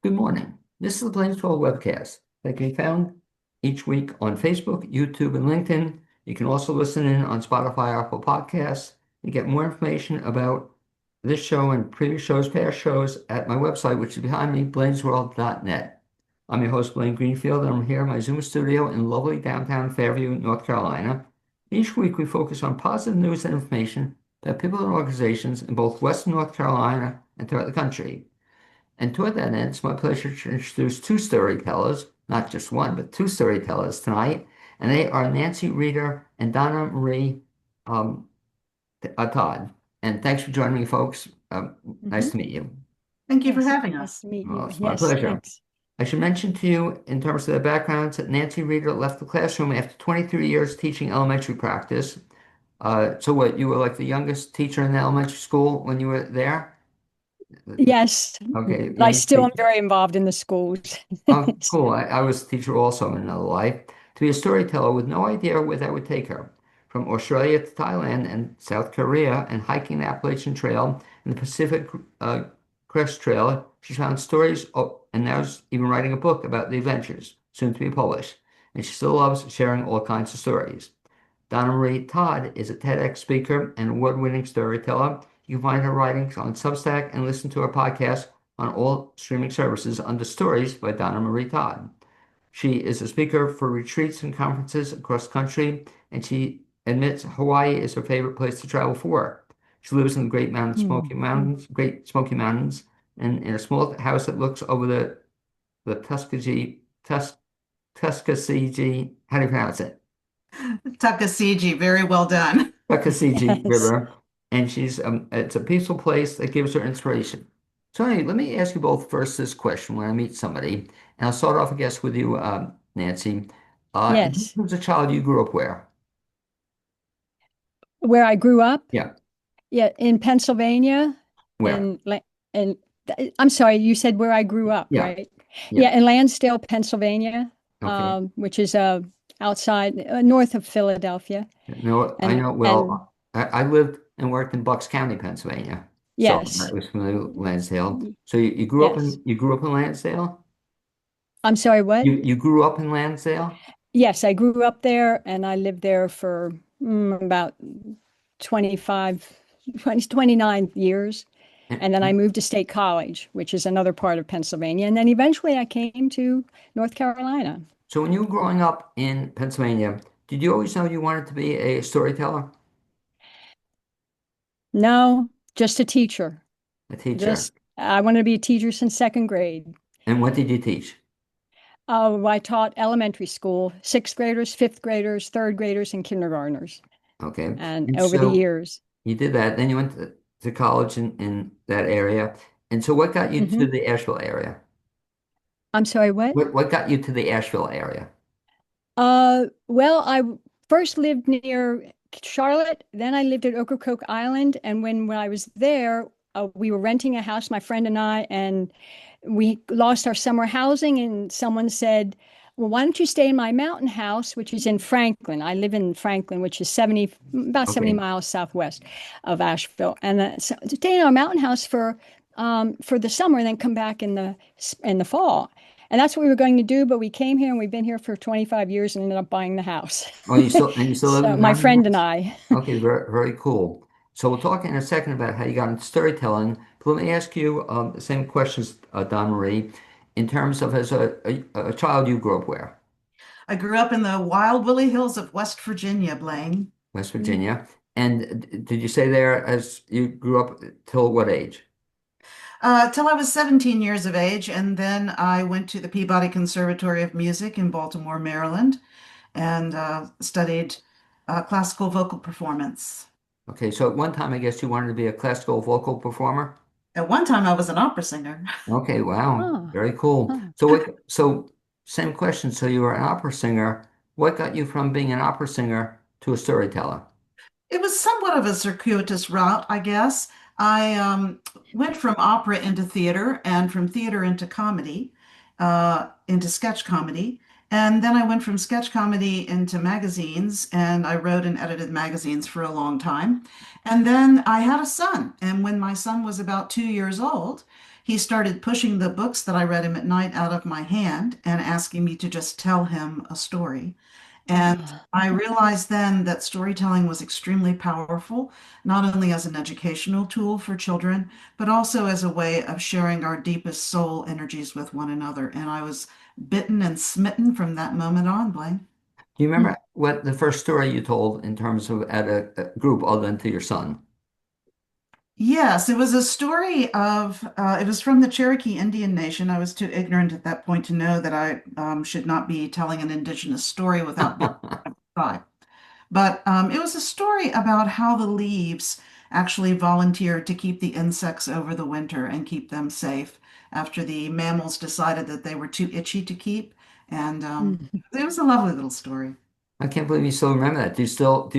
Good morning. This is the Blaine 12 webcast that can be found each week on Facebook, YouTube, and LinkedIn. You can also listen in on Spotify, Apple Podcasts, and get more information about this show and previous shows, past shows at my website, which is behind me, blainesworld.net. I'm your host, Blaine Greenfield, and I'm here in my Zoom studio in lovely downtown Fairview, North Carolina. Each week, we focus on positive news and information about people and organizations in both Western North Carolina and throughout the country. And toward that end, it's my pleasure to introduce two storytellers, not just one, but two storytellers tonight. And they are Nancy Reeder and Donna Marie um, Todd. And thanks for joining me, folks. Nice Mhm. to meet you. Thank you for Yes, having nice us. to meet Well, you. it's my Yes, pleasure. thanks. I should mention to you, in terms of their backgrounds, that Nancy Reeder left the classroom after 23 years teaching elementary practice. So what, you were like the youngest teacher in the elementary school when you were there? Yes, Okay, I youngest still am teacher. very involved in the schools. Oh, cool. I was a teacher also in another life. To be a storyteller with no idea where that would take her. From Australia to Thailand and South Korea and hiking the Appalachian Trail and the Pacific Crest Trail, she found stories, and now she's even writing a book about the adventures, soon to be published. And she still loves sharing all kinds of stories. Donna Marie Todd is a TEDx speaker and award-winning storyteller. You can find her writings on Substack and listen to her podcast on all streaming services under Stories by Donna Marie Todd. She is a speaker for retreats and conferences across the country, and she admits Hawaii is her favorite place to travel for work. She lives in the Mhm. Great Smoky Mountains, and in a small house that looks over the Tuskegee, how do you pronounce it? Tuckasegee, very well done. Tuckasegee Yes, River, and it's a peaceful place that gives her inspiration. So anyway, let me ask you both first this question when I meet somebody, and I'll start off, I guess, with you, Nancy. yes. As a child, you grew up where? Where I grew up, Yeah, yeah, in Pennsylvania, where? in in I'm sorry, you said where I grew up, Yeah, right? yeah. Yeah, in Lansdale, Pennsylvania, Okay. which is outside north of Philadelphia, I and know. and Well, I lived and worked in Bucks County, Pennsylvania, so I yes, was familiar with Lansdale. So yes. you grew up in Lansdale? I'm sorry, what? You grew up in Lansdale? Yes, I grew up there and I lived there for about 25, 29 years. And then I moved to State College, which is another part of Pennsylvania. And then eventually I came to North Carolina. So when you were growing up in Pennsylvania, did you always know you wanted to be a storyteller, No, just a teacher. a teacher? Just I wanted to be a teacher since second grade. And what did you teach? I taught elementary school, sixth graders, fifth graders, third graders, and kindergartners. Okay. And And over the so years. you did that. Then you went to college in that area. And so what got you to Hmm. the Asheville area? I'm sorry, what? What got you to the Asheville area? Well, I first lived near Charlotte, then I lived at Ocracoke Island, and when I was there, we were renting a house, my friend and I, and we lost our summer housing, and someone said, "Well, why don't you stay in my mountain house, which is in Franklin?" I live in Franklin, which is about 70 Okay. miles southwest of Asheville, and so to stay in our mountain house for the summer, and then come back in the fall. And that's what we were going to do, but we came here and we've been here for 25 years and ended up buying the house. Oh, you still live in So the my mountain friend and house? I. Okay, very cool. So we'll talk in a second about how you got into storytelling. But let me ask you the same questions, Don Marie, in terms of as a child you grew up where? I grew up in the wild woolly hills of West Virginia, Blaine. West Virginia. And did you say there as you grew up till what age? Till I was 17 years of age, and then I went to the Peabody Conservatory of Music in Baltimore, Maryland, and studied classical vocal performance. Okay, so at one time, I guess you wanted to be a classical vocal performer. At one time, I was an opera singer. Okay, wow, Oh, very cool. oh. So same question. So you were an opera singer. What got you from being an opera singer to a storyteller? It was somewhat of a circuitous route, I guess. I went from opera into theater and from theater into comedy, into sketch comedy. And then I went from sketch comedy into magazines, and I wrote and edited magazines for a long time. And then I had a son. And when my son was about 2 years old, he started pushing the books that I read him at night out of my hand and asking me to just tell him a story. And Ah. I realized then that storytelling was extremely powerful, not only as an educational tool for children, but also as a way of sharing our deepest soul energies with one another. And I was bitten and smitten from that moment on, Blaine. Do you remember what the first story you told in terms of at a group other than to your son? Yes, it was a story of, it was from the Cherokee Indian Nation. I was too ignorant at that point to know that I should not be telling an indigenous story without being by. But it was a story about how the leaves actually volunteered to keep the insects over the winter and keep them safe after the mammals decided that they were too itchy to keep. And Mhm. it was a lovely little story. I can't believe you still remember that. Do you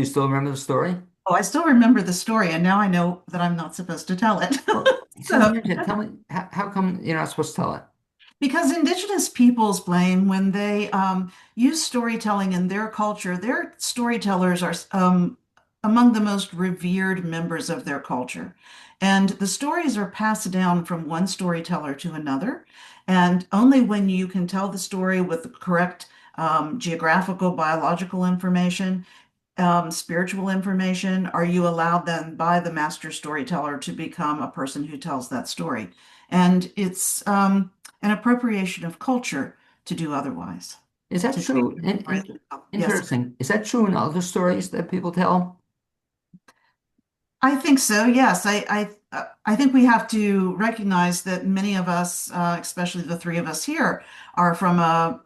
still remember the story? Oh, I still remember the story, and now I know that I'm not supposed to tell it. Well, since So you mentioned it, tell me how come you're not supposed to tell it? because indigenous peoples, Blaine, when they use storytelling in their culture, their storytellers are among the most revered members of their culture. And the stories are passed down from one storyteller to another. And only when you can tell the story with the correct geographical, biological information, spiritual information, are you allowed then by the master storyteller to become a person who tells that story? And it's an appropriation of culture to do otherwise, Is that to take true? the And, story. Yes, interesting. Is that true in other stories that people tell? I think so. Yes, I think we have to recognize that many of us, especially the three of us here, are from a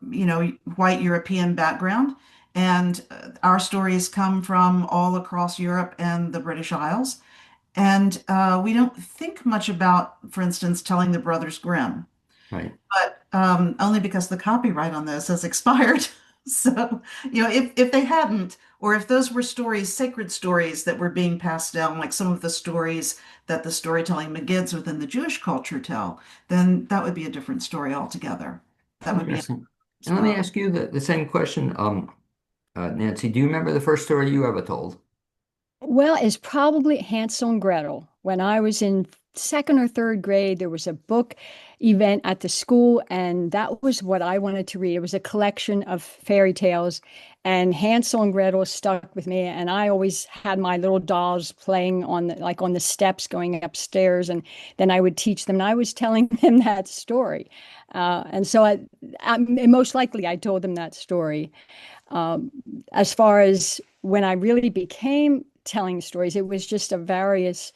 white European background, and our stories come from all across Europe and the British Isles. And we don't think much about, for instance, telling the Brothers Grimm, Right. but only because the copyright on those has expired. So, if they hadn't, or if those were stories, sacred stories that were being passed down, like some of the stories that the storytelling Magids within the Jewish culture tell, then that would be a different story altogether. That would be Interesting. And let me ask you the same question, Nancy. Do you remember the first story you ever told? Well, it's probably Hansel and Gretel. When I was in second or third grade, there was a book event at the school, and that was what I wanted to read. It was a collection of fairy tales, and Hansel and Gretel stuck with me. And I always had my little dolls playing on on the steps going upstairs, and then I would teach them. And I was telling them that story, and so most likely I told them that story. Um, as far as when I really became telling stories, it was just a various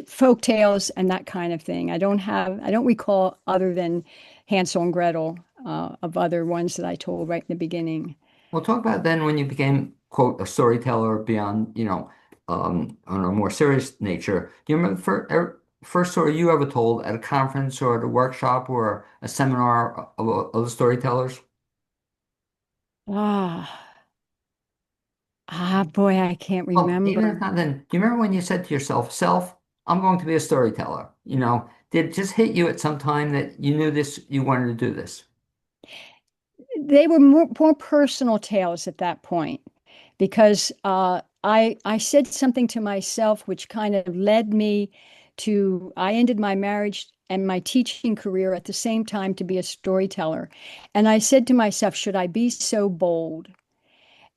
folk tales and that kind of thing. I don't recall other than Hansel and Gretel of other ones that I told right in the beginning. Well, talk about then when you became, quote, a storyteller beyond, on a more serious nature. Do you remember the first story you ever told at a conference or at a workshop or a seminar of other storytellers? Ah, boy, I can't Well, even if remember. not then, do you remember when you said to yourself, Self, I'm going to be a storyteller? Did it just hit you at some time that you knew you wanted to do this? They were more personal tales at that point because I said something to myself which kind of led me to I ended my marriage and my teaching career at the same time to be a storyteller. And I said to myself, should I be so bold?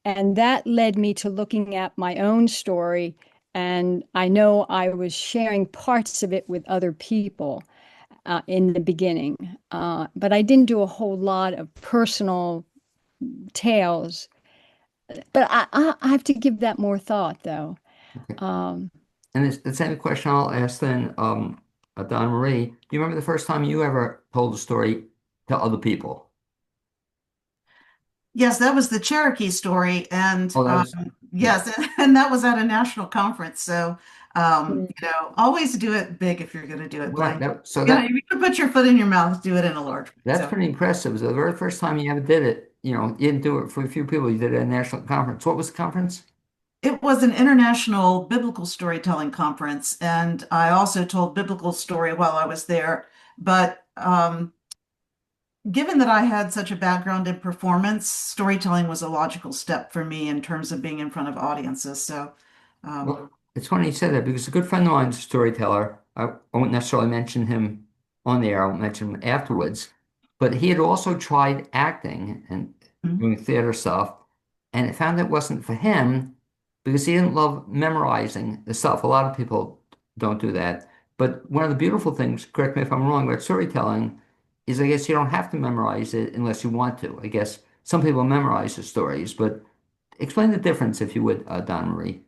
And that led me to looking at my own story. And I know I was sharing parts of it with other people in the beginning, but I didn't do a whole lot of personal tales. But I have to give that more thought, though. Okay. Um, And it's the same question I'll ask then, Donna Marie. Do you remember the first time you ever told a story to other people? Yes, that was the Cherokee story, and Oh, that was, yeah. yes, and that was at a national conference. So, always do it big if you're going to do it, Right. Blaine. So You can put your foot in your mouth, do it in a large way. that's So, pretty impressive. It was the very first time you ever did it. You didn't do it for a few people. You did it at a national conference. What was the conference? it was an international biblical storytelling conference, and I also told biblical story while I was there. But given that I had such a background in performance, storytelling was a logical step for me in terms of being in front of audiences. So, um, Well, it's funny you said that because a good friend of mine's a storyteller. I won't necessarily mention him on the air, I'll mention him afterwards. But he had also tried acting and mm, doing theater stuff, and it found it wasn't for him because he didn't love memorizing the stuff. A lot of people don't do that. But one of the beautiful things, correct me if I'm wrong, about storytelling is I guess you don't have to memorize it unless you want to. I guess some people memorize the stories, but explain the difference, if you would, Donna Marie.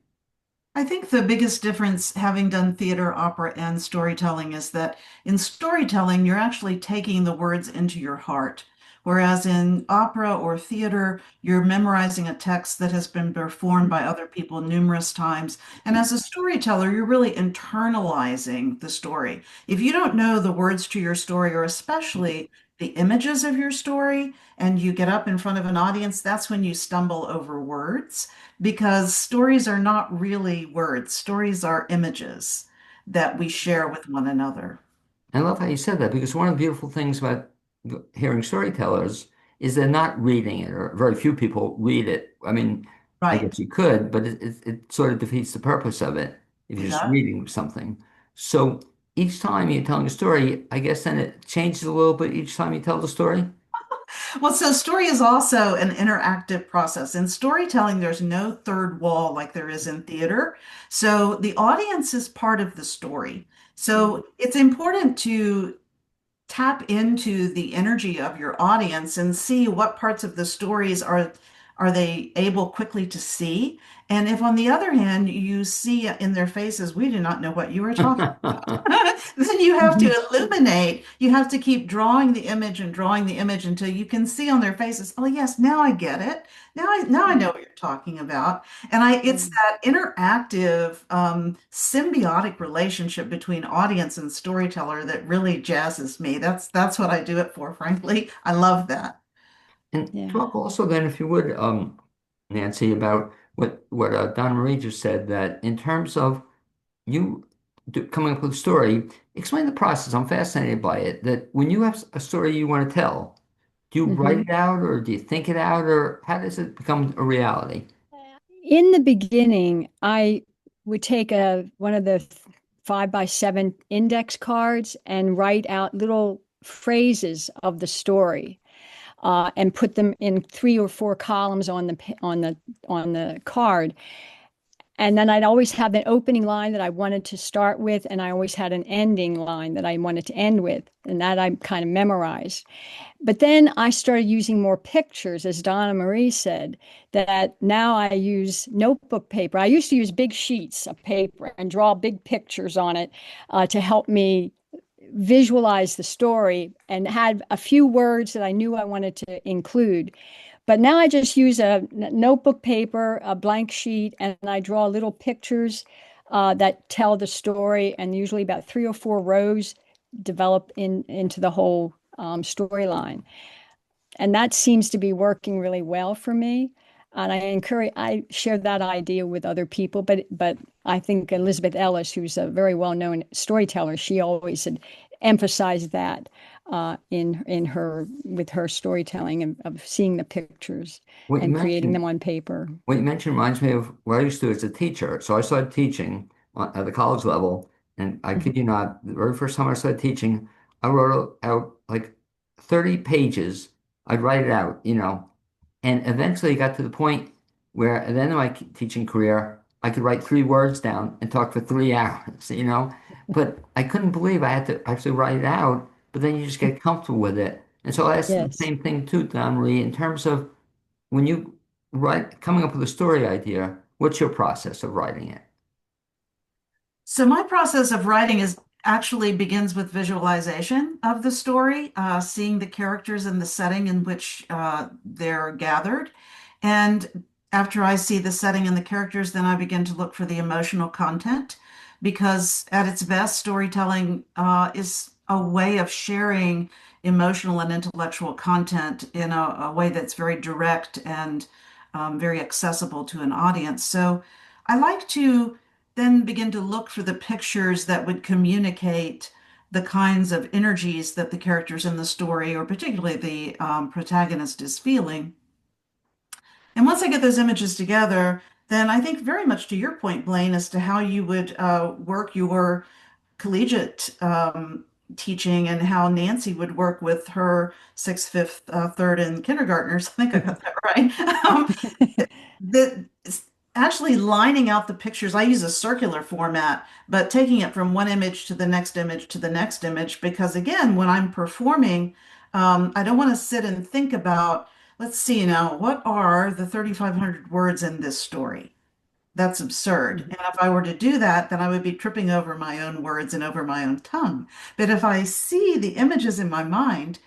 I think the biggest difference, having done theater, opera, and storytelling, is that in storytelling, you're actually taking the words into your heart. Whereas in opera or theater, you're memorizing a text that has been performed by other people numerous times. And as a storyteller, you're really internalizing the story. If you don't know the words to your story, or especially the images of your story, and you get up in front of an audience, that's when you stumble over words because stories are not really words. Stories are images that we share with one another. I love how you said that because one of the beautiful things about hearing storytellers is they're not reading it, or very few people read it. I mean, I Right. guess you could, but it sort of defeats the purpose of it if you're It just does. reading something. So each time you're telling a story, I guess then it changes a little bit each time you tell the story. Well, so story is also an interactive process. In storytelling, there's no third wall like there is in theater. So the audience is part of the story. So it's important to tap into the energy of your audience and see what parts of the stories are they able quickly to see. And if on the other hand you see in their faces, we do not know what you are talking about, then you have to illuminate. You have to keep drawing the image and drawing the image until you can see on their faces, oh yes, now I get it. Now I know what you're talking about. And it's that interactive, symbiotic relationship between audience and storyteller that really jazzes me. That's what I do it for, frankly. I love that. And Yeah. talk also then, if you would, Nancy, about what Donna Marie just said, that in terms of coming up with a story, explain the process. I'm fascinated by it. That when you have a story you want to tell, do you write Hmm. it out or do you think it out or how does it become a reality? In the beginning, I would take a one of the 5x7 index cards and write out little phrases of the story, and put them in 3 or 4 columns on the card. And then I'd always have an opening line that I wanted to start with, and I always had an ending line that I wanted to end with, and that I kind of memorized. But then I started using more pictures, as Donna Marie said, that now I use notebook paper. I used to use big sheets of paper and draw big pictures on it, to help me visualize the story, and had a few words that I knew I wanted to include. But now I just use a notebook paper, a blank sheet, and I draw little pictures, that tell the story, and usually about 3 or 4 rows develop into the whole, storyline. And that seems to be working really well for me. And I share that idea with other people, but I think Elizabeth Ellis, who's a very well-known storyteller, she always had emphasized that, in her with her storytelling of seeing the pictures What you and creating them mentioned, on paper. what you mentioned reminds me of what I used to do as a teacher. So I started teaching at the college level, and I Mhm. kid you not, the very first time I started teaching, I wrote out like 30 pages. I'd write it out, and eventually it got to the point where at the end of my teaching career, I could write 3 words down and talk for 3 hours. But I couldn't believe I had to actually write it out, but then you just get comfortable with it. And so I asked the Yes. same thing too, Don Marie, in terms of when you write, coming up with a story idea, what's your process of writing it? So my process of writing is actually begins with visualization of the story, seeing the characters and the setting in which they're gathered. And after I see the setting and the characters, then I begin to look for the emotional content because at its best, storytelling is a way of sharing emotional and intellectual content in a way that's very direct and very accessible to an audience. So I like to then begin to look for the pictures that would communicate the kinds of energies that the characters in the story, or particularly the protagonist, is feeling. And once I get those images together, then I think very much to your point, Blaine, as to how you would work your collegiate teaching and how Nancy would work with her sixth, fifth, third, and kindergartners. I think I got that right. That actually lining out the pictures. I use a circular format, but taking it from one image to the next image to the next image, because again, when I'm performing, I don't want to sit and think about, let's see now, what are the 3,500 words in this story? That's absurd. And if I were to do that, then I would be tripping over my own words and over my own tongue. But if I see the images in my mind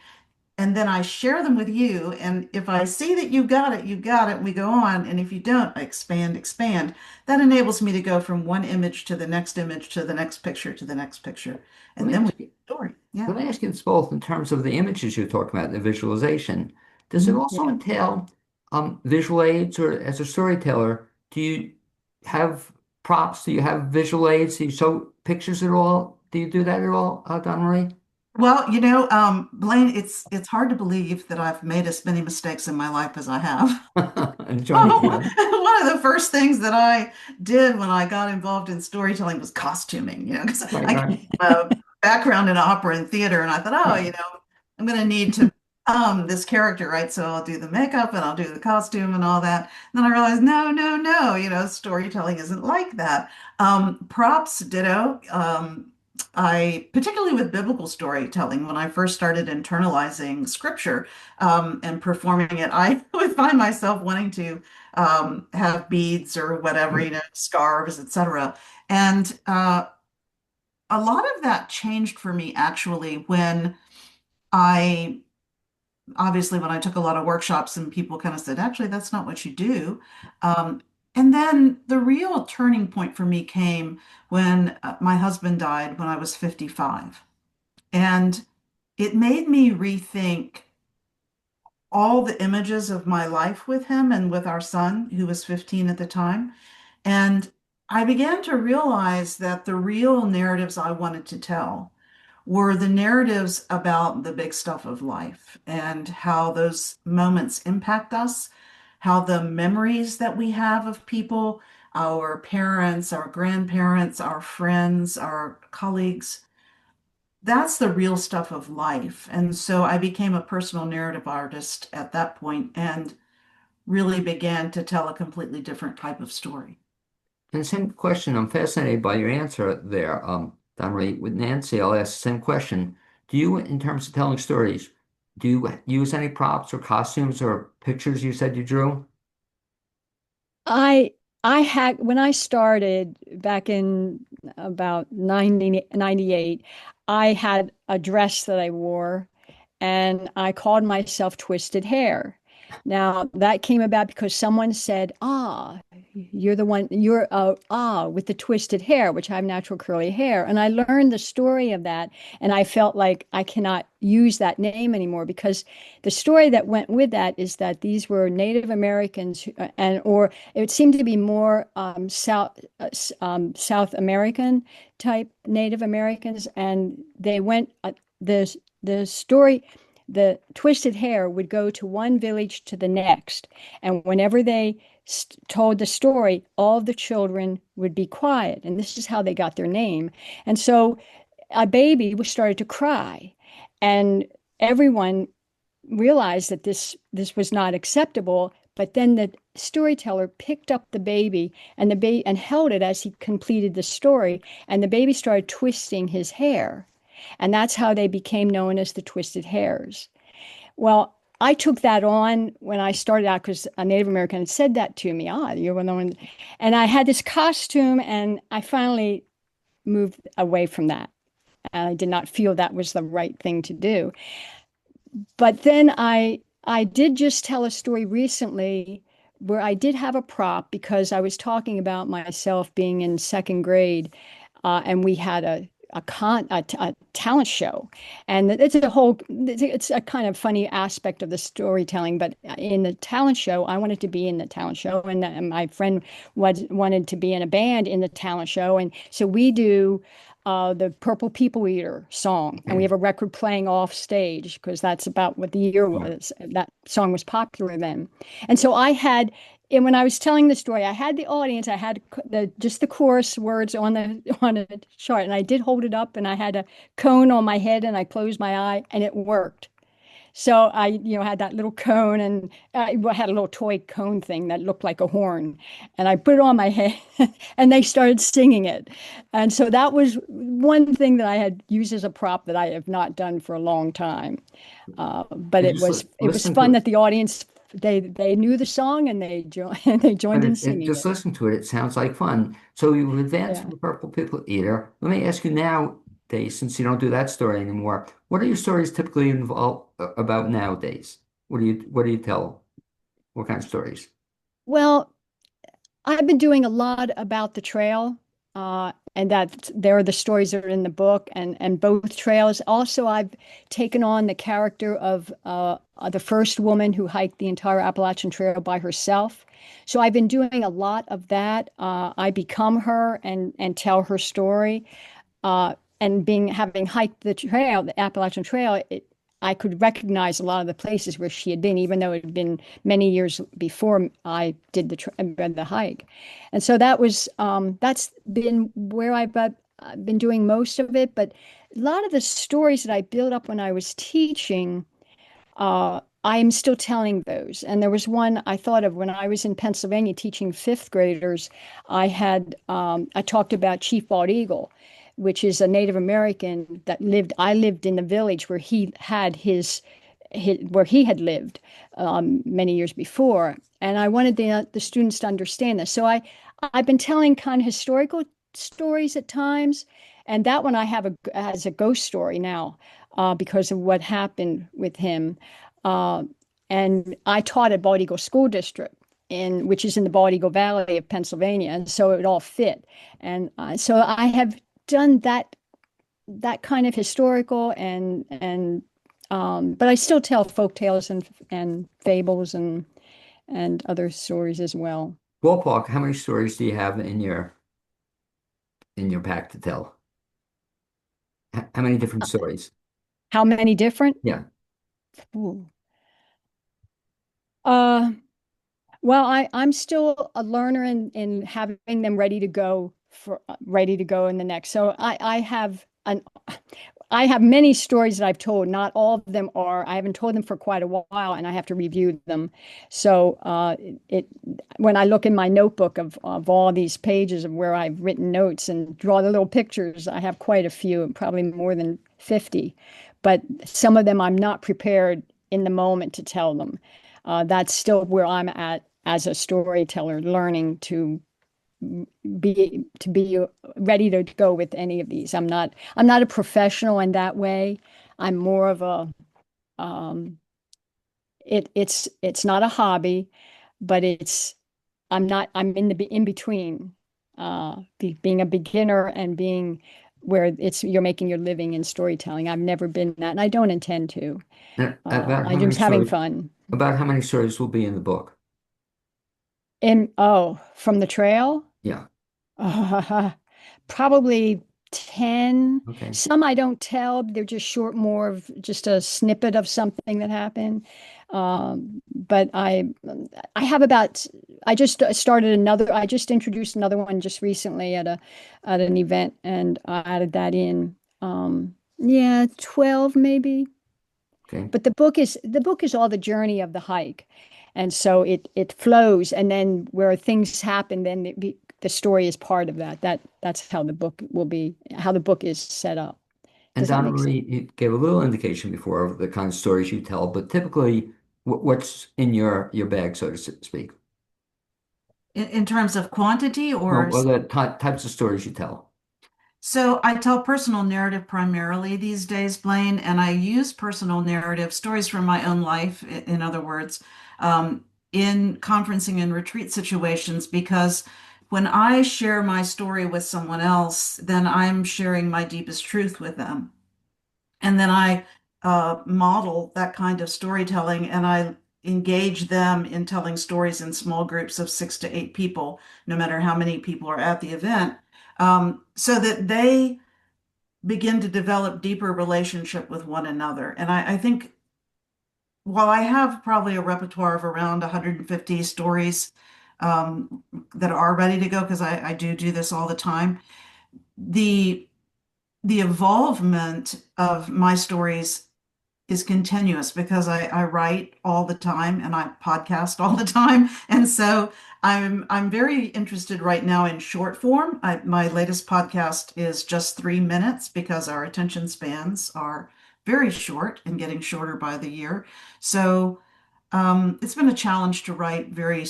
and then I share them with you, and if I see that you got it, we go on. And if you don't, I expand, expand. That enables me to go from one image to the next image to the next picture to the next picture. Let And me then we ask get you, the story. Yeah. let me ask you this both in terms of the images you're talking about, the visualization. Does it also Yeah. entail visual aids, or as a storyteller, do you have props? Do you have visual aids? Do you show pictures at all? Do you do that at all, Donna Marie? Well, Blaine, it's hard to believe that I've made as many mistakes in my life as I have. And joining Oh, one. one of the first things that I did when I got involved in storytelling was costuming, because Right, I came right, from a background in opera and theater, and I thought, oh, right. I'm going to need to this character, right? So I'll do the makeup and I'll do the costume and all that. And then I realized, no, no, no, storytelling isn't like that. Props, ditto. I particularly with biblical storytelling, when I first started internalizing scripture and performing it, I would find myself wanting to have beads or whatever, scarves, etc. And a lot of that changed for me actually when I obviously when I took a lot of workshops and people kind of said, actually, that's not what you do. And then the real turning point for me came when my husband died when I was 55. And it made me rethink all the images of my life with him and with our son, who was 15 at the time. And I began to realize that the real narratives I wanted to tell were the narratives about the big stuff of life and how those moments impact us, how the memories that we have of people, our parents, our grandparents, our friends, our colleagues, that's the real stuff of life. And so I became a personal narrative artist at that point and really began to tell a completely different type of story. And same question. I'm fascinated by your answer there, Donna Marie. With Nancy, I'll ask the same question. Do you, in terms of telling stories, do you use any props or costumes or pictures you said you drew? I I had when I started back in about 1998, I had a dress that I wore and I called myself Twisted Hair. Now that came about because someone said, "Ah, you're the one, you're with the twisted hair," which I have natural curly hair. And I learned the story of that, and I felt like I cannot use that name anymore because the story that went with that is that these were Native Americans, and or it seemed to be more South American type Native Americans, and they went the story, the twisted hair would go to one village to the next. And whenever they told the story, all the children would be quiet. And this is how they got their name. And so a baby was started to cry. And everyone realized that this was not acceptable. But then the storyteller picked up the baby and held it as he completed the story. And the baby started twisting his hair. And that's how they became known as the Twisted Hairs. Well, I took that on when I started out because a Native American had said that to me. Ah, you're one of the one. And I had this costume, and I finally moved away from that. And I did not feel that was the right thing to do. But then I did just tell a story recently where I did have a prop because I was talking about myself being in second grade, and we had a talent show, and it's a kind of funny aspect of the storytelling. But in the talent show, I wanted to be in the talent show, and my friend wanted to be in a band in the talent show, and so we do the Purple People Eater song, and we Okay. have a record playing off stage because that's about what the year Sure. was. That song was popular then, and so I had. And when I was telling the story, I had the audience. I had just the chorus words on the on a chart, and I did hold it up, and I had a cone on my head, and I closed my eye, and it worked. So I, had that little cone, and I had a little toy cone thing that looked like a horn, and I put it on my head, and they started singing it. And so that was one thing that I had used as a prop that I have not done for a long time. But And it just was it was listen fun to it. that the audience they knew the song and they they joined And in it singing just it. listen to it. It sounds like fun. So you've advanced Yeah. from the Purple People Eater. Let me ask you nowadays, since you don't do that story anymore, what are your stories typically involved about nowadays? What do you tell? What kind of stories? Well, I've been doing a lot about the trail, and that there are the stories that are in the book, and both trails. Also, I've taken on the character of the first woman who hiked the entire Appalachian Trail by herself. So I've been doing a lot of that. I become her and tell her story. And having hiked the trail, the Appalachian Trail, I could recognize a lot of the places where she had been, even though it had been many years before I did the hike. And so that's been where I've been doing most of it. But a lot of the stories that I built up when I was teaching, I'm still telling those. And there was one I thought of when I was in Pennsylvania teaching fifth graders. I talked about Chief Bald Eagle, which is a Native American that lived. I lived in the village where he had where he had lived many years before, and I wanted the students to understand this. So I've been telling kind of historical stories at times, and that one I have as a ghost story now because of what happened with him. Uh, and I taught at Bald Eagle School District, which is in the Bald Eagle Valley of Pennsylvania, and so it all fit. And so I have done that kind of historical but I still tell folk tales and fables and other stories as well. Ballpark, how many stories do you have in your pack to tell? How many different stories? How many different? Yeah. Ooh. Uh, well, I'm still a learner in having them ready to go in the next. So I have many stories that I've told. Not all of them are. I haven't told them for quite a while, and I have to review them. So it when I look in my notebook of all these pages of where I've written notes and draw the little pictures, I have quite a few, probably more than 50. But some of them I'm not prepared in the moment to tell them. That's still where I'm at as a storyteller, learning to be ready to go with any of these. I'm not a professional in that way. I'm more of a it's not a hobby, but I'm in between being a beginner and being where you're making your living in storytelling. I've never been that, and I don't intend to. And about how I'm many just having stories? fun. About how many stories will be in the book? And from the trail. Yeah. Probably 10. Okay. Some I don't tell. They're just short, more of just a snippet of something that happened. But I have about, I just started another, I just introduced another one just recently at an event, and I added that in. Yeah, 12 maybe. Okay. But the book is all the journey of the hike. And so it flows, and then where things happen, then the story is part of that. That's how the book will be, how the book is set up. And Does that Donna make sense? Marie, you gave a little indication before of the kind of stories you tell, but typically, what's in your bag, so to speak? In terms of quantity No, or or the types of stories you tell. so I tell personal narrative primarily these days, Blaine, and I use personal narrative stories from my own life, in other words, in conferencing and retreat situations, because when I share my story with someone else, then I'm sharing my deepest truth with them. And then I model that kind of storytelling, and I engage them in telling stories in small groups of 6 to 8 people, no matter how many people are at the event, so that they begin to develop deeper relationship with one another. And I think while I have probably a repertoire of around 150 stories um, that are ready to go, because I do this all the time, the the evolvement of my stories is continuous because I write all the time and I podcast all the time. And so I'm very interested right now in short form. My latest podcast is just 3 minutes because our attention spans are very short and getting shorter by the year. So it's been a challenge to write very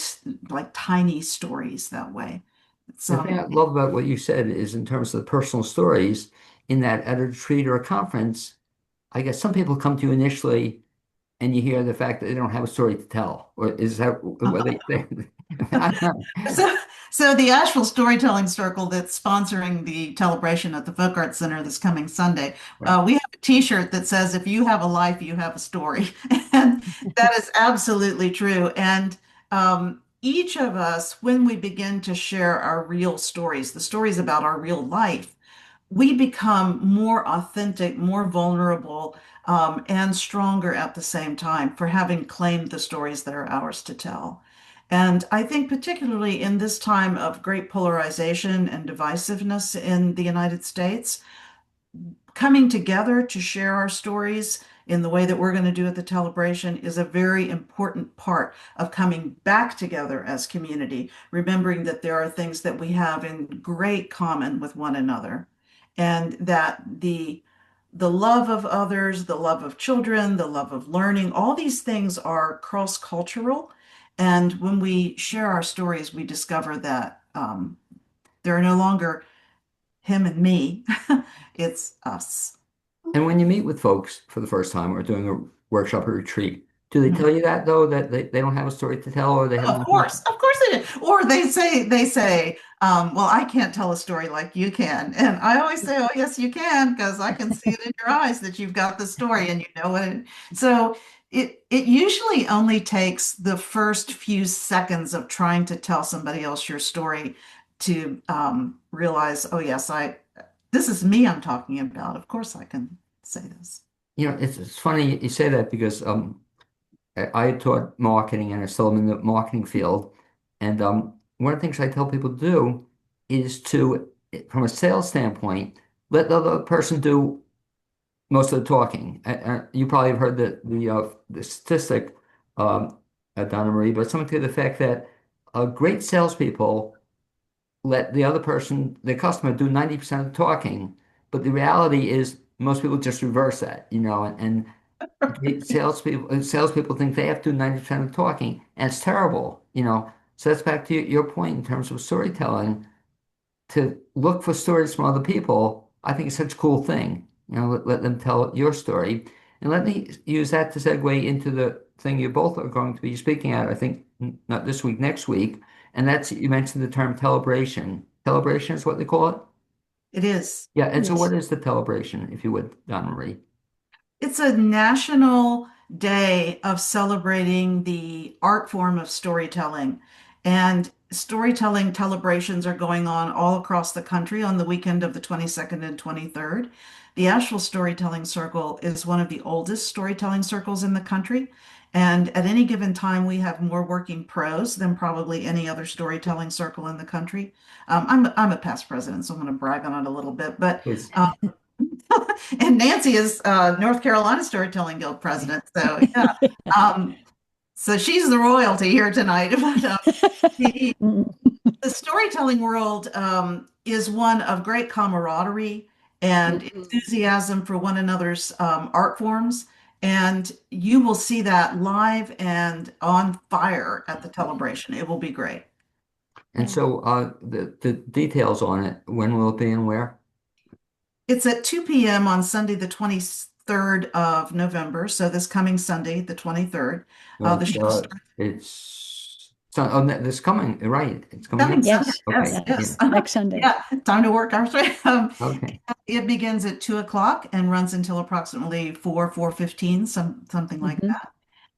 like tiny stories that way. It's The thing I love about what you said is in terms of the personal stories, in that at a retreat or a conference, I guess some people come to you initially and you hear the fact that they don't have a story to tell. Or is that what they think? I don't know. So, so the Asheville Storytelling Circle that's sponsoring the Tellabration at the Folk Arts Center this coming Sunday, Right. we have a T-shirt that says, "If you have a life, you have a story," and that is absolutely true. And each of us, when we begin to share our real stories, the stories about our real life, we become more authentic, more vulnerable, and stronger at the same time for having claimed the stories that are ours to tell. And I think, particularly in this time of great polarization and divisiveness in the United States, coming together to share our stories in the way that we're going to do at the Tellabration is a very important part of coming back together as community, remembering that there are things that we have in great common with one another, and that the love of others, the love of children, the love of learning, all these things are cross-cultural. And when we share our stories, we discover that there are no longer him and me. It's us. And when you meet with folks for the first time or doing a workshop or retreat, do they Mhm. tell you that though, that they don't have a story to tell or they have nothing? Of course they do. Or they say, well, I can't tell a story like you can. And I always say, oh, yes, you can, because I can see it in your eyes that you've got the story and you know it. So it usually only takes the first few seconds of trying to tell somebody else your story to realize, oh, yes, this is me I'm talking about. Of course I can say this. It's funny you say that because I taught marketing and I still am in the marketing field. And one of the things I tell people to do is to, from a sales standpoint, let the other person do most of the talking. You probably have heard the statistic, Donna Marie, but something to the fact that great salespeople let the other person, the customer, do 90% of the talking. But the reality is most people just reverse that, and salespeople think they have to do 90% of the talking, and it's terrible. So that's back to your point in terms of storytelling. To look for stories from other people, I think is such a cool thing. Let them tell your story. And let me use that to segue into the thing you both are going to be speaking at, I think not this week, next week. And that's, you mentioned the term Tellabration. Tellabration is what they call it? It is. Yeah. And so Yes. what is the Tellabration, if you would, Donna Marie? It's a national day of celebrating the art form of storytelling. And storytelling celebrations are going on all across the country on the weekend of the 22nd and 23rd. The Asheville Storytelling Circle is one of the oldest storytelling circles in the country. And at any given time, we have more working pros than probably any other storytelling circle in the country. I'm a past president, so I'm going to brag on it a little bit. But Please. and Nancy is North Carolina Storytelling Guild president. So yeah, um, so she's the royalty here tonight. But the, Mm. the storytelling world is one of great camaraderie and Mhm. enthusiasm for one another's art forms. And you will see that live and on fire at the Tellabration. It will be great. And Yeah. so the details on it, when will it be and where? It's at 2 p.m. on Sunday, the 23rd of November. So this coming Sunday, the 23rd. So The show starts this coming, right? It's coming up. coming Sunday. Yes. Yes, Okay. Yes. Yeah. yes. Next Sunday. Yeah, time to work. I'm sorry. Okay. It begins at 2 o'clock and runs until approximately 4:15, something like Hmm. that.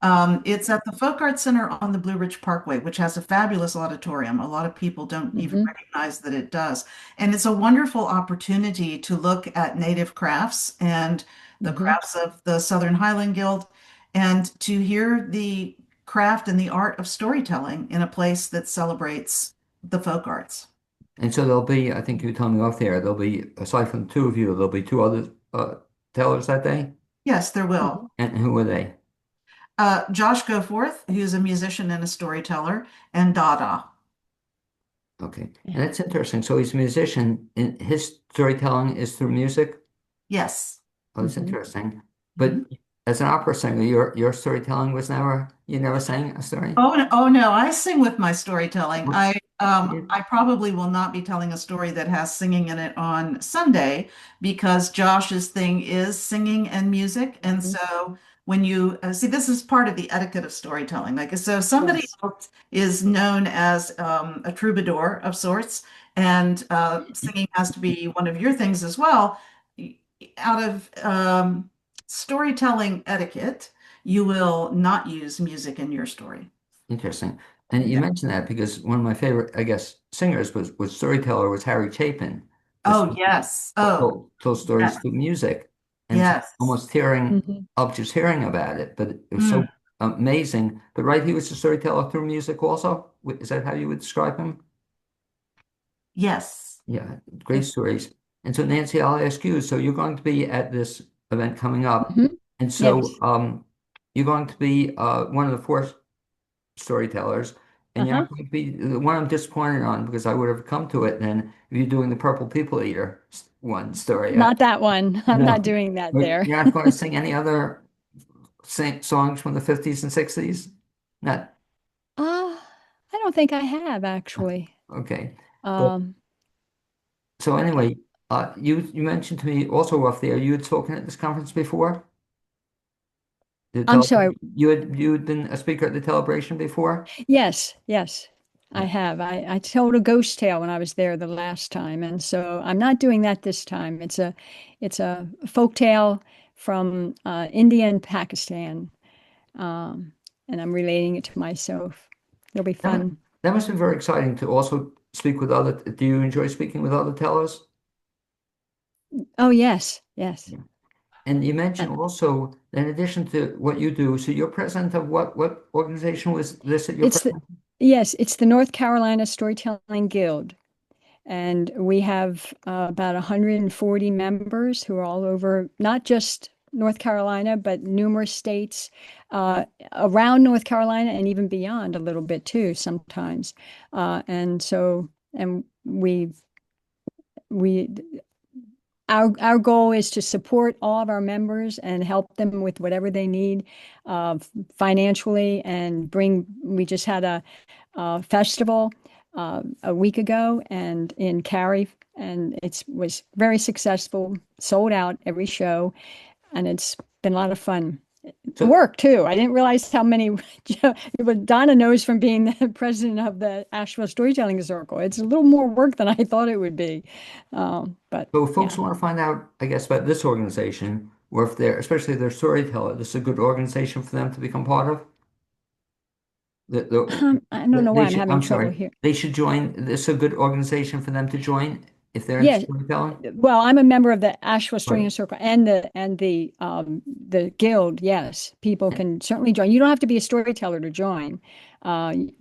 It's at the Folk Arts Center on the Blue Ridge Parkway, which has a fabulous auditorium. A lot of people don't even Hmm. recognize that it does. And it's a wonderful opportunity to look at native crafts and the Hmm. crafts of the Southern Highland Guild and to hear the craft and the art of storytelling in a place that celebrates the folk arts. And so there'll be, I think you told me off there, there'll be, aside from the two of you, there'll be two other tellers that day. Yes, there will. Hmm. And who are they? Josh Goforth, who's a musician and a storyteller, and Dada. Okay. And that's interesting. So he's a musician, and his storytelling is through music. Yes. Oh, that's Hmm. interesting. But as an opera singer, your storytelling was never, you never sang a story? Oh no, I sing with my storytelling. What? I probably will not be telling a story that has singing in it on Sunday because Josh's thing is singing and music. And Hmm. so when you see, this is part of the etiquette of storytelling. Like, so somebody Yes. else is known as a troubadour of sorts, and singing has to be one of your things as well. Out of storytelling etiquette, you will not use music in your story. Interesting. And you Yeah. mentioned that because one of my favorite, I guess, singers was storyteller was Harry Chapin, because Oh, yes. told, Oh, told stories yes. through music. And so Yes. almost tearing Hmm. up just hearing about it, but it was Mm, so amazing. But right, he was a storyteller through music also. Is that how you would describe him? yes. Yeah, great stories. And so Nancy, I'll ask you, so you're going to be at this event coming up. Hmm. And so Yes. you're going to be one of the four storytellers, and you're Uh-huh. not going to be the one I'm disappointed on because I would have come to it then if you're doing the Purple People Eater one story. Not that one. I'm not No, doing that but there. you're not going to sing any other songs from the 50s and 60s? Not Uh, I don't think I have actually. okay. But Um, so okay. anyway, you mentioned to me also off there you had spoken at this conference before. The I'm sorry. you had been a speaker at the Tellabration before? Yes, yes, I Yeah. have. I told a ghost tale when I was there the last time, and so I'm not doing that this time. It's a folk tale from India and Pakistan, um, and I'm relating it to myself. It'll be That, fun. that must be very exciting to also speak with other. Do you enjoy speaking with other tellers? Oh yes, yes. Yeah. And you Uh, mentioned also, in addition to what you do, so you're president of what organization was this that you're it's the president? yes, it's the North Carolina Storytelling Guild. And we have about 140 members who are all over, not just North Carolina, but numerous states around North Carolina and even beyond a little bit too sometimes. And so, and we, our goal is to support all of our members and help them with whatever they need financially and we just had a festival a week ago and in Cary, and it was very successful, sold out every show, and it's been a lot of fun. So, Work too. I didn't realize how many. But Donna knows from being the president of the Asheville Storytelling Circle. It's a little more work than I thought it would be, but so if folks yeah. want to find out, I guess, about this organization, or if they're, especially if they're storyteller, this is a good organization for them to become part of. I don't know why They I'm should, having I'm trouble sorry, here. they should join. This is a good organization for them to join if they're into Yeah, storytelling. well, I'm a member of the Asheville Right. String Circle and the guild. Yes, people can certainly join. You don't have to be a storyteller to join,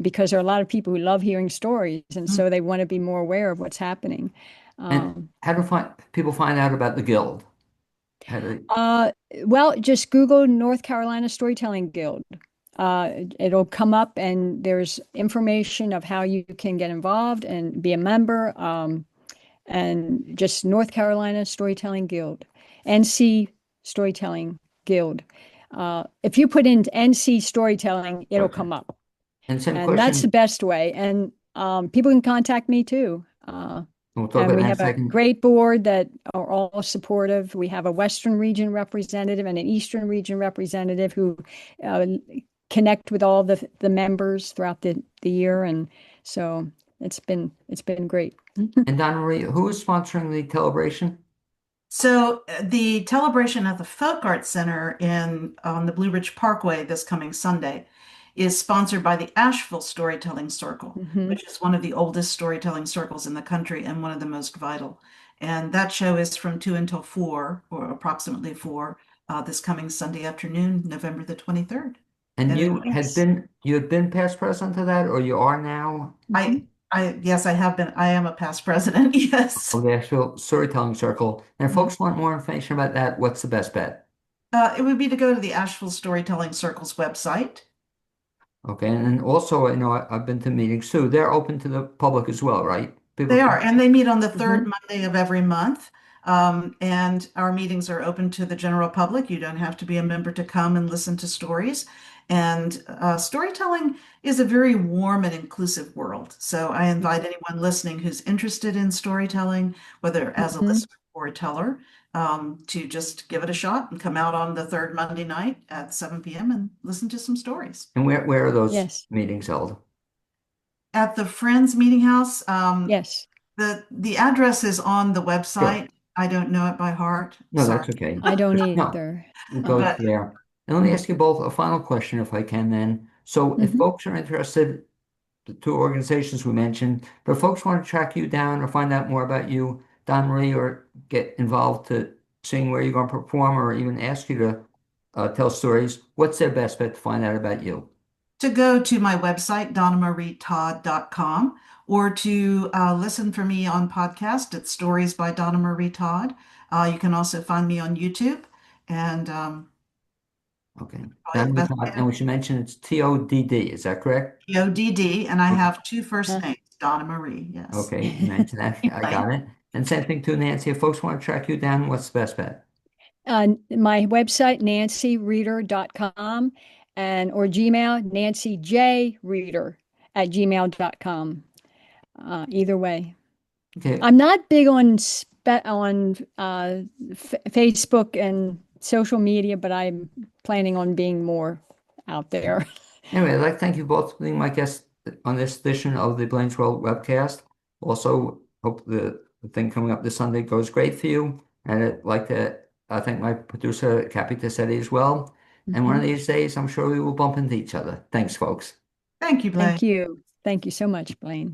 because there are a lot of people who love hearing stories, and Mm. so they want to be more aware of what's happening. And Um, how do people find out about the guild? How do uh, well, just Google North Carolina Storytelling Guild. It'll come up, and there's information of how you can get involved and be a member. And just North Carolina Storytelling Guild, NC Storytelling Guild. If you put in NC Storytelling, it'll okay. come up. And same And that's the question. best way. And people can contact me too. We'll talk And about we that in a have a second. great board that are all supportive. We have a Western region representative and an Eastern region representative who uh, connect with all the members throughout the year. And so it's been great. And Donna Marie, who is sponsoring the Tellabration? So the Tellabration at the Folk Arts Center on the Blue Ridge Parkway this coming Sunday is sponsored by the Asheville Storytelling Circle, Hmm. which is one of the oldest storytelling circles in the country and one of the most vital. And that show is from 2 until 4, or approximately 4, this coming Sunday afternoon, November the 23rd. And And Yes. you had been past president of that, or you are now, Hmm. yes, I have been. I am a past president. of Yes. the actual storytelling circle. And if folks want more information about that, what's the best bet? It would be to go to the Asheville Storytelling Circle's website. Okay, and then also, I've been to meetings too. They're open to the public as well, right? People They are, can, and they meet on the third Hmm. Monday of every month. And our meetings are open to the general public. You don't have to be a member to come and listen to stories. And storytelling is a very warm and inclusive world. So I invite anyone listening who's interested in storytelling, whether as a Hmm. listener or a teller, to just give it a shot and come out on the third Monday night at 7 p.m. and listen to some stories. and where are those Yes. meetings held? At the Friends Meeting House, Yes. the address is on the Sure. website. I don't know it by heart. No, Sorry. that's okay. I don't No, either. it goes Um, But there. And let me ask you both a final question, if I can then. So if mhm. folks are interested, the two organizations we mentioned, but if folks want to track you down or find out more about you, Don Marie, or get involved to seeing where you're going to perform or even ask you to tell stories, what's their best bet to find out about you? to go to my website, donnamarietodd.com, or to listen for me on podcast at Stories by Donna Marie Todd. You can also find me on YouTube. And Okay. probably Don the Marie best Todd, way and we should mention it's Todd, is that correct? ODD, and I Okay. have two first Huh. names, Donna Marie. Yes. Okay, you mentioned that. I Anyway, got it. And same thing too, Nancy. If folks want to track you down, what's the best bet? My website, nancyreader.com, and or Gmail, nancyjreader@gmail.com. Either way. Okay. I'm not big on Facebook and social media, but I'm planning on being more out there. Anyway, I'd like to thank you both for being my guests on this edition of the Blaine's World webcast. Also, hope the thing coming up this Sunday goes great for you. And I'd like to thank my producer, Cappy Tassetti, as well. And one of Mhm. these days, I'm sure we will bump into each other. Thanks, folks. thank you, Blaine. Thank you. Thank you so much, Blaine.